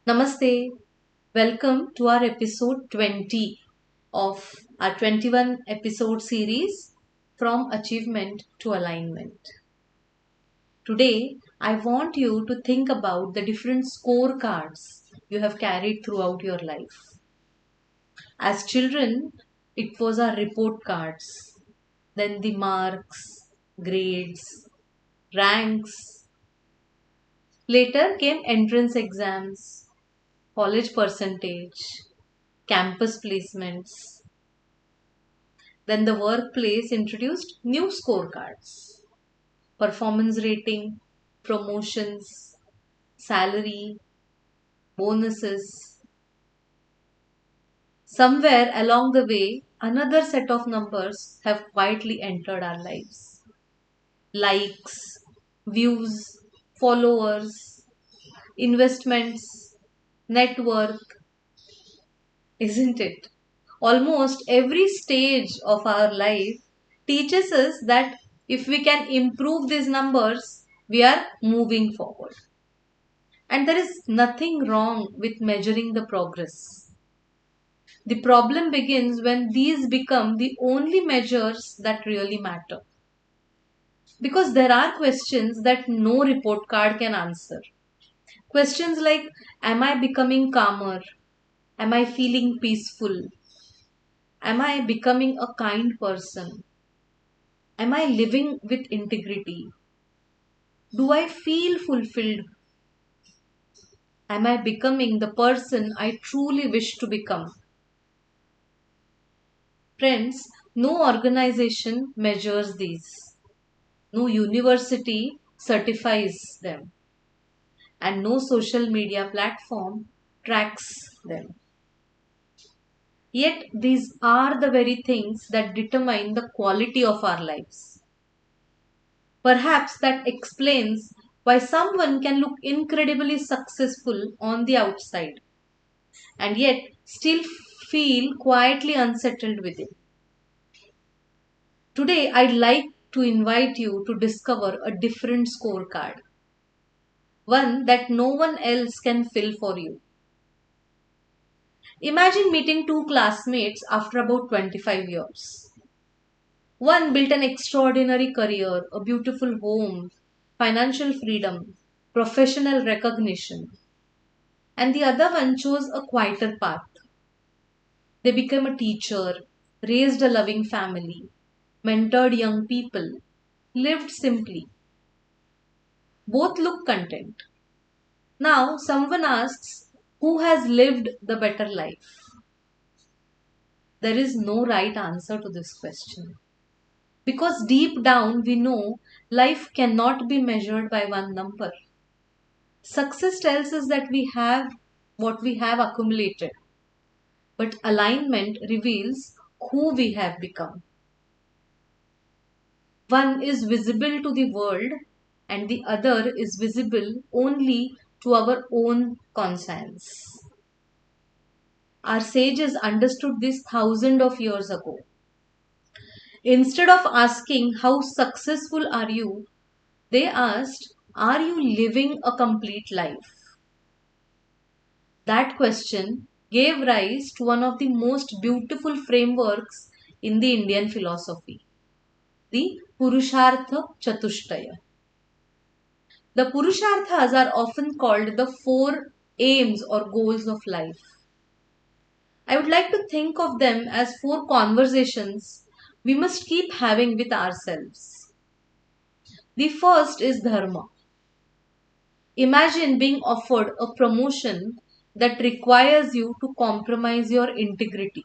Namaste. Welcome to our episode 20 of our 21 episode series From Achievement to Alignment. Today, I want you to think about the different scorecards you have carried throughout your life. As children, it was our report cards, then the marks, grades, ranks. Later came entrance exams, college percentage, campus placements. Then the workplace introduced new scorecards, performance rating, promotions, salary, bonuses. Somewhere along the way, another set of numbers have quietly entered our lives. Likes, views, followers, investments, net worth, isn't it? Almost every stage of our life teaches us that if we can improve these numbers, we are moving forward. And there is nothing wrong with measuring the progress. The problem begins when these become the only measures that really matter. Because there are questions that no report card can answer. Questions like, am I becoming calmer? Am I feeling peaceful? Am I becoming a kind person? Am I living with integrity? Do I feel fulfilled? Am I becoming the person I truly wish to become? Friends, no organization measures these. No university certifies them. And no social media platform tracks them. Yet these are the very things that determine the quality of our lives. Perhaps that explains why someone can look incredibly successful on the outside and yet still feel quietly unsettled within. Today, I'd like to invite you to discover a different scorecard, one that no one else can fill for you. Imagine meeting two classmates after about 25 years. One built an extraordinary career, a beautiful home, financial freedom, professional recognition, and the other one chose a quieter path. They became a teacher, raised a loving family, mentored young people, lived simply. Both look content. Now, someone asks, who has lived the better life? There is no right answer to this question. Because deep down we know life cannot be measured by one number. Success tells us that we have what we have accumulated, but alignment reveals who we have become. One is visible to the world and the other is visible only to our own conscience. Our sages understood this thousands of years ago. Instead of asking, how successful are you? They asked, are you living a complete life? That question gave rise to one of the most beautiful frameworks in the Indian philosophy, the Purushartha Chatushtaya. The Purusharthas are often called the four aims or goals of life. I would like to think of them as four conversations we must keep having with ourselves. The first is Dharma. Imagine being offered a promotion that requires you to compromise your integrity.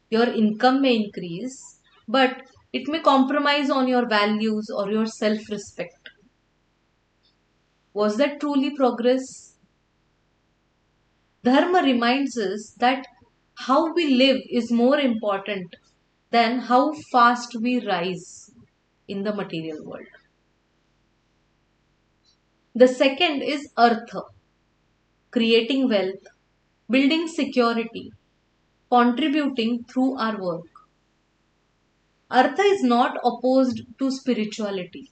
Your income may increase, but it may compromise on your values or your self-respect. Was that truly progress? Dharma reminds us that how we live is more important than how fast we rise in the material world. The second is Artha, creating wealth, building security, contributing through our work. Artha is not opposed to spirituality.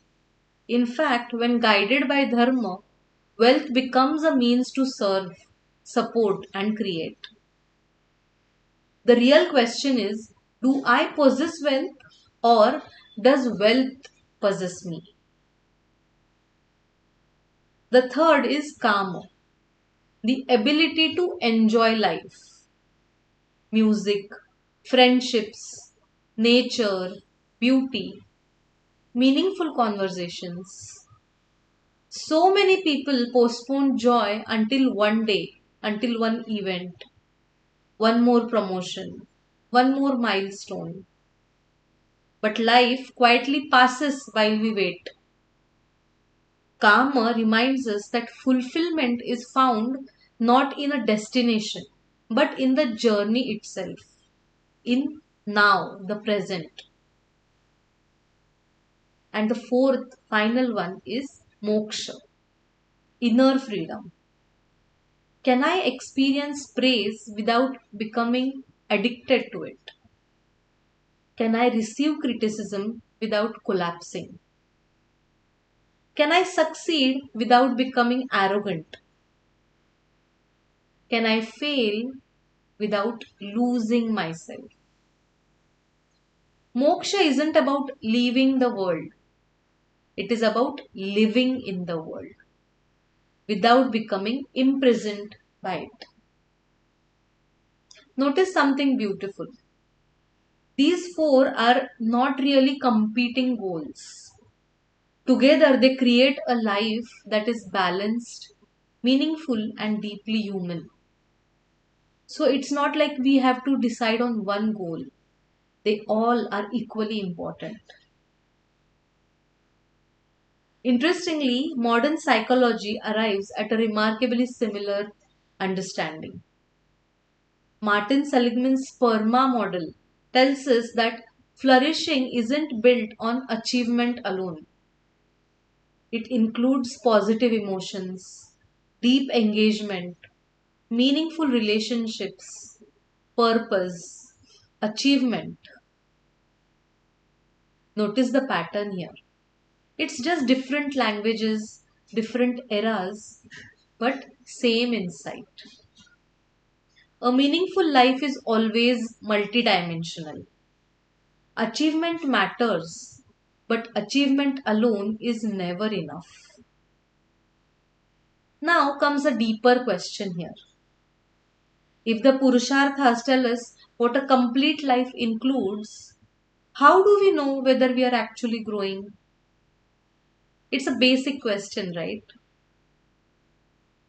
In fact, when guided by Dharma, Wealth becomes a means to serve, support, and create. The real question is, do I possess wealth or does wealth possess me? The third is karma, the ability to enjoy life, music, friendships, nature, beauty, meaningful conversations. So many people postpone joy until one day, until one event, one more promotion, one more milestone. But life quietly passes while we wait. Karma reminds us that fulfillment is found not in a destination, but in the journey itself, in now, the present. And the fourth, final one is moksha, inner freedom. Can I experience praise without becoming addicted to it? Can I receive criticism without collapsing? Can I succeed without becoming arrogant? Can I fail without losing myself? Moksha isn't about leaving the world, it is about living in the world without becoming imprisoned by it. Notice something beautiful. These four are not really competing goals. Together, they create a life that is balanced, meaningful, and deeply human. So it's not like we have to decide on one goal, they all are equally important. Interestingly, modern psychology arrives at a remarkably similar understanding. Martin Seligman's PERMA model tells us that flourishing isn't built on achievement alone. It includes positive emotions, deep engagement, meaningful relationships, purpose, achievement. Notice the pattern here. It's just different languages, different eras, but same insight. A meaningful life is always multidimensional. Achievement matters, but achievement alone is never enough. Now comes a deeper question here. If the Purusharthas tell us what a complete life includes, how do we know whether we are actually growing? It's a basic question, right?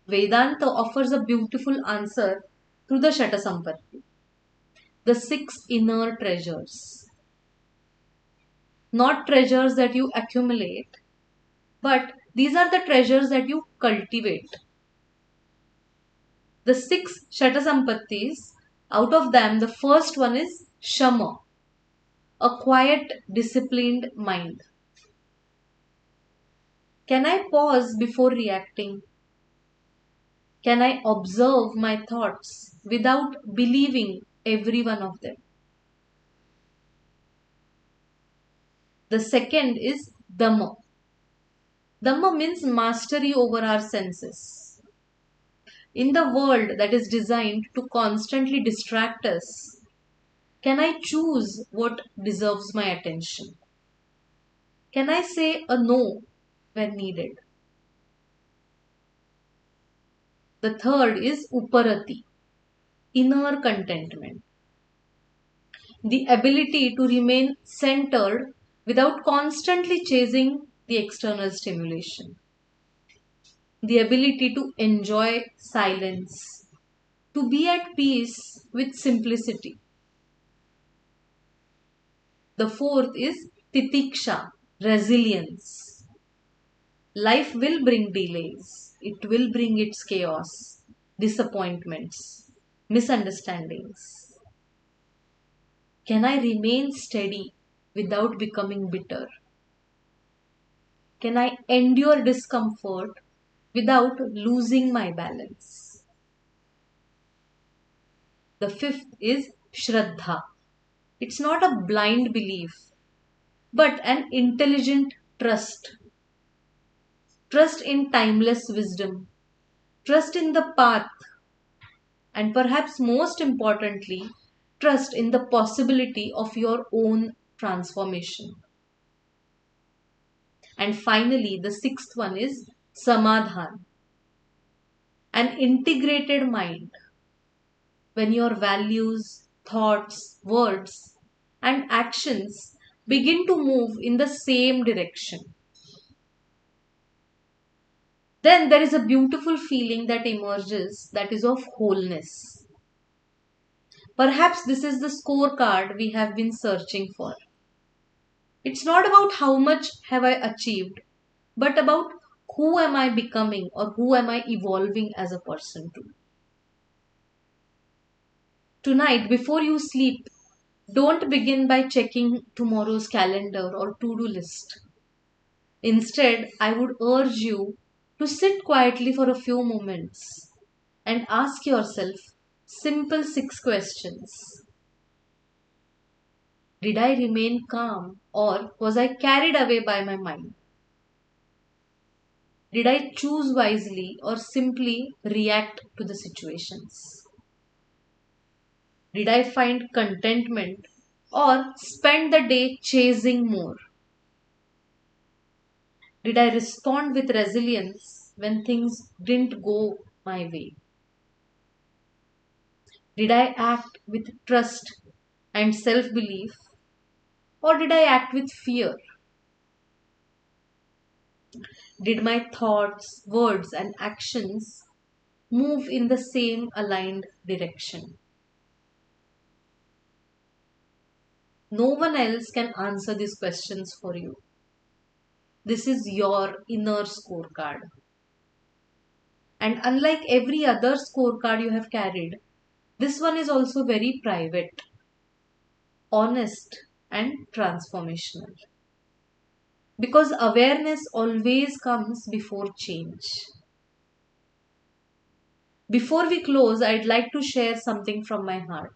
Vedanta offers a beautiful answer through the Śaḍ Sampatti, the six inner treasures. Not treasures that you accumulate, but these are the treasures that you cultivate. The six Śaḍ Sampattis, out of them, the first one is Shama, a quiet, disciplined mind. Can I pause before reacting? Can I observe my thoughts without believing every one of them? The second is Dhamma. Dhamma means mastery over our senses. In the world that is designed to constantly distract us, can I choose what deserves my attention? Can I say a no when needed? The third is Uparati, inner contentment. The ability to remain centered without constantly chasing the external stimulation. The ability to enjoy silence, to be at peace with simplicity. The fourth is Titiksha, resilience. Life will bring delays, it will bring its chaos, disappointments, misunderstandings. Can I remain steady without becoming bitter? Can I endure discomfort without losing my balance? The fifth is Shraddha. It's not a blind belief, but an intelligent trust. trust in timeless wisdom, trust in the path, and perhaps most importantly, trust in the possibility of your own transformation. And finally, the sixth one is samadhan, an integrated mind. When your values, thoughts, words, and actions begin to move in the same direction, then there is a beautiful feeling that emerges that is of wholeness. Perhaps this is the scorecard we have been searching for. It's not about how much have I achieved, but about who am I becoming or who am I evolving as a person to. Tonight, before you sleep, don't begin by checking tomorrow's calendar or to-do list. Instead, I would urge you to sit quietly for a few moments and ask yourself simple 6 questions. Did I remain calm or was I carried away by my mind? Did I choose wisely or simply react to the situations? Did I find contentment or spend the day chasing more? Did I respond with resilience when things didn't go my way? Did I act with trust and self belief or did I act with fear? Did my thoughts, words, and actions move in the same aligned direction? No one else can answer these questions for you. This is your inner scorecard. And unlike every other scorecard you have carried, this one is also very private, honest, and transformational. Because awareness always comes before change. Before we close, I'd like to share something from my heart.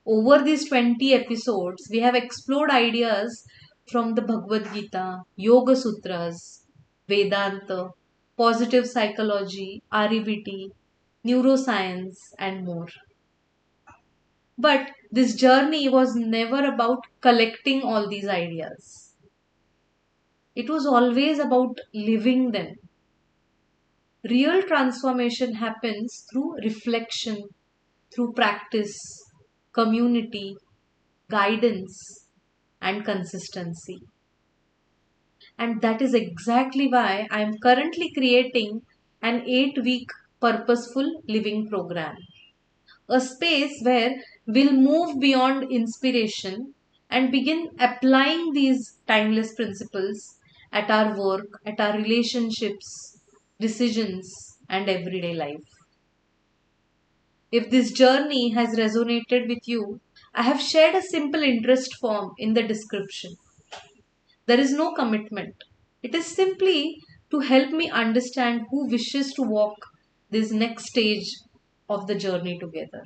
Over these 20 episodes, we have explored ideas from the Bhagavad Gita, Yoga Sutras, Vedanta, positive psychology, REBT, neuroscience, and more. But this journey was never about collecting all these ideas. It was always about living them. Real transformation happens through reflection, through practice, community, guidance, and consistency. And that is exactly why I am currently creating an 8-week purposeful living program. A space where we'll move beyond inspiration and begin applying these timeless principles at our work, at our relationships, decisions, and everyday life. If this journey has resonated with you, I have shared a simple interest form in the description. There is no commitment. It is simply to help me understand who wishes to walk this next stage of the journey together.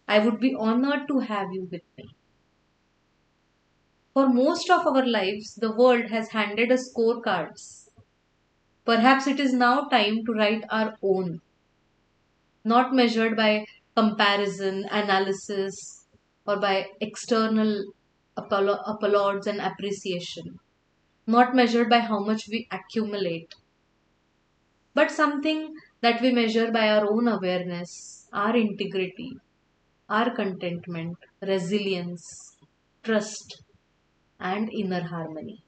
I would be honored to have you with me. For most of our lives, the world has handed us scorecards. Perhaps it is now time to write our own, not measured by comparison, analysis, or by external applauds and appreciation, not measured by how much we accumulate, but something that we measure by our own awareness, our integrity, our contentment, resilience, trust, and inner harmony.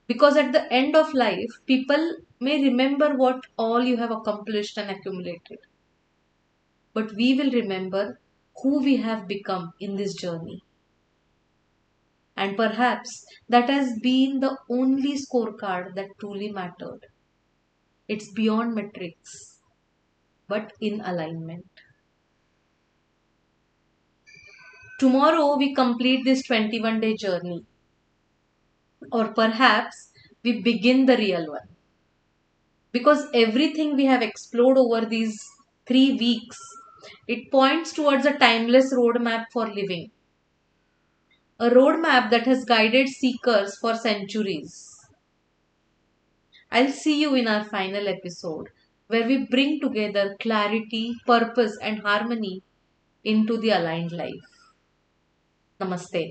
Because at the end of life, people may remember what all you have accomplished and accumulated. But we will remember who we have become in this journey. And perhaps that has been the only scorecard that truly mattered. It's beyond metrics, but in alignment. Tomorrow we complete this 21-day journey. Or perhaps we begin the real one. Because everything we have explored over these 3 weeks, it points towards a timeless roadmap for living. a roadmap that has guided seekers for centuries. I'll see you in our final episode where we bring together clarity, purpose, and harmony into the aligned life. Namaste.